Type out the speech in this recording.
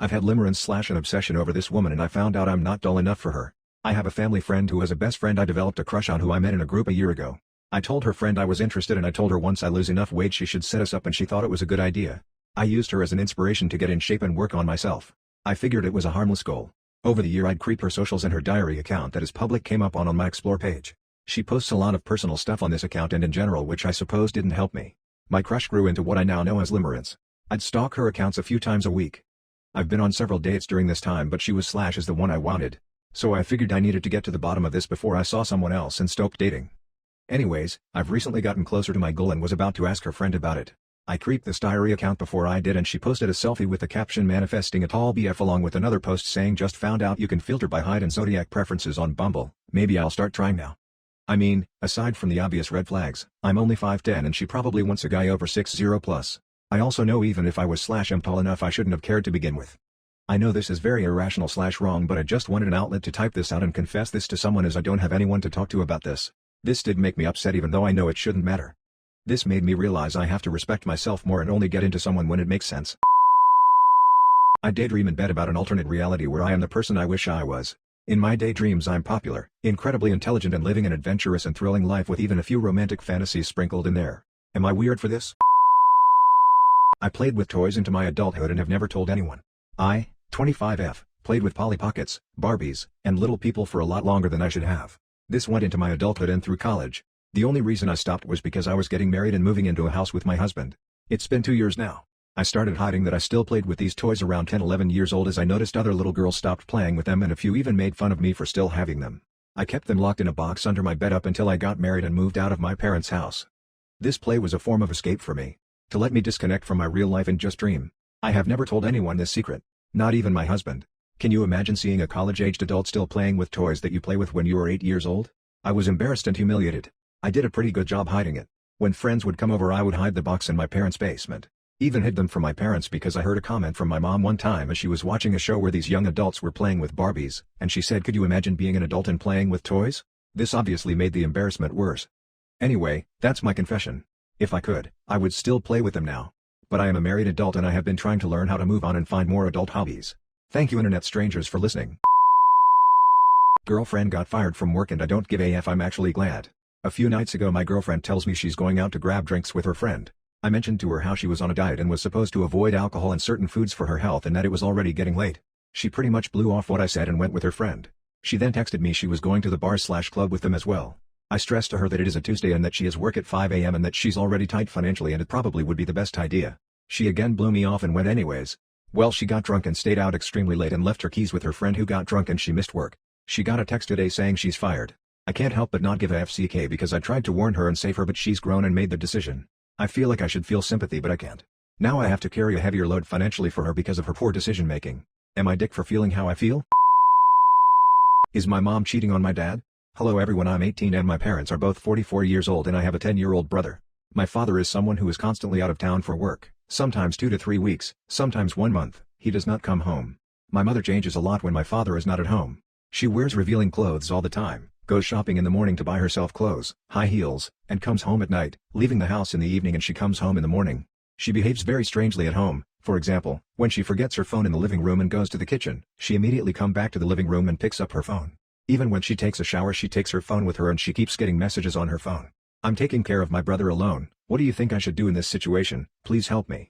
I've had limerence/an obsession over this woman and I found out I'm not dull enough for her. I have a family friend who has a best friend I developed a crush on who I met in a group a year ago. I told her friend I was interested and I told her once I lose enough weight she should set us up and she thought it was a good idea. I used her as an inspiration to get in shape and work on myself. I figured it was a harmless goal. Over the year I'd creep her socials and her diary account that is public came up on my explore page. She posts a lot of personal stuff on this account and in general which I suppose didn't help me. My crush grew into what I now know as limerence. I'd stalk her accounts a few times a week. I've been on several dates during this time but she was / is the one I wanted. So I figured I needed to get to the bottom of this before I saw someone else and stopped dating. Anyways, I've recently gotten closer to my goal and was about to ask her friend about it. I creeped this diary account before I did and she posted a selfie with the caption manifesting a tall BF along with another post saying just found out you can filter by height and zodiac preferences on Bumble, maybe I'll start trying now. I mean, aside from the obvious red flags, I'm only 5'10" and she probably wants a guy over 6'0 plus. I also know even if I was /am tall enough I shouldn't have cared to begin with. I know this is very irrational / wrong but I just wanted an outlet to type this out and confess this to someone as I don't have anyone to talk to about this. This did make me upset even though I know it shouldn't matter. This made me realize I have to respect myself more and only get into someone when it makes sense. I daydream in bed about an alternate reality where I am the person I wish I was. In my daydreams I'm popular, incredibly intelligent and living an adventurous and thrilling life with even a few romantic fantasies sprinkled in there. Am I weird for this? I played with toys into my adulthood and have never told anyone. I, 25F, played with Polly Pockets, Barbies, and little people for a lot longer than I should have. This went into my adulthood and through college. The only reason I stopped was because I was getting married and moving into a house with my husband. It's been 2 years now. I started hiding that I still played with these toys around 10-11 years old as I noticed other little girls stopped playing with them and a few even made fun of me for still having them. I kept them locked in a box under my bed up until I got married and moved out of my parents' house. This play was a form of escape for me. To let me disconnect from my real life and just dream. I have never told anyone this secret. Not even my husband. Can you imagine seeing a college-aged adult still playing with toys that you play with when you were 8 years old? I was embarrassed and humiliated. I did a pretty good job hiding it. When friends would come over I would hide the box in my parents' basement. Even hid them from my parents because I heard a comment from my mom one time as she was watching a show where these young adults were playing with Barbies, and she said, "Could you imagine being an adult and playing with toys?" This obviously made the embarrassment worse. Anyway, that's my confession. If I could, I would still play with them now. But I am a married adult and I have been trying to learn how to move on and find more adult hobbies. Thank you internet strangers for listening. Girlfriend got fired from work and I don't give a f. I'm actually glad. A few nights ago my girlfriend tells me she's going out to grab drinks with her friend. I mentioned to her how she was on a diet and was supposed to avoid alcohol and certain foods for her health and that it was already getting late. She pretty much blew off what I said and went with her friend. She then texted me she was going to the bar/club with them as well. I stressed to her that it is a Tuesday and that she has work at 5 a.m. and that she's already tight financially and it probably would be the best idea. She again blew me off and went anyways. Well, she got drunk and stayed out extremely late and left her keys with her friend who got drunk and she missed work. She got a text today saying she's fired. I can't help but not give a FCK because I tried to warn her and save her but she's grown and made the decision. I feel like I should feel sympathy but I can't. Now I have to carry a heavier load financially for her because of her poor decision making. Am I dick for feeling how I feel? Is my mom cheating on my dad? Hello everyone, I'm 18 and my parents are both 44 years old and I have a 10-year-old brother. My father is someone who is constantly out of town for work, sometimes 2 to 3 weeks, sometimes 1 month, he does not come home. My mother changes a lot when my father is not at home. She wears revealing clothes all the time, goes shopping in the morning to buy herself clothes, high heels, and comes home at night, leaving the house in the evening and she comes home in the morning. She behaves very strangely at home. For example, when she forgets her phone in the living room and goes to the kitchen, she immediately comes back to the living room and picks up her phone. Even when she takes a shower she takes her phone with her and she keeps getting messages on her phone. I'm taking care of my brother alone. What do you think I should do in this situation? Please help me.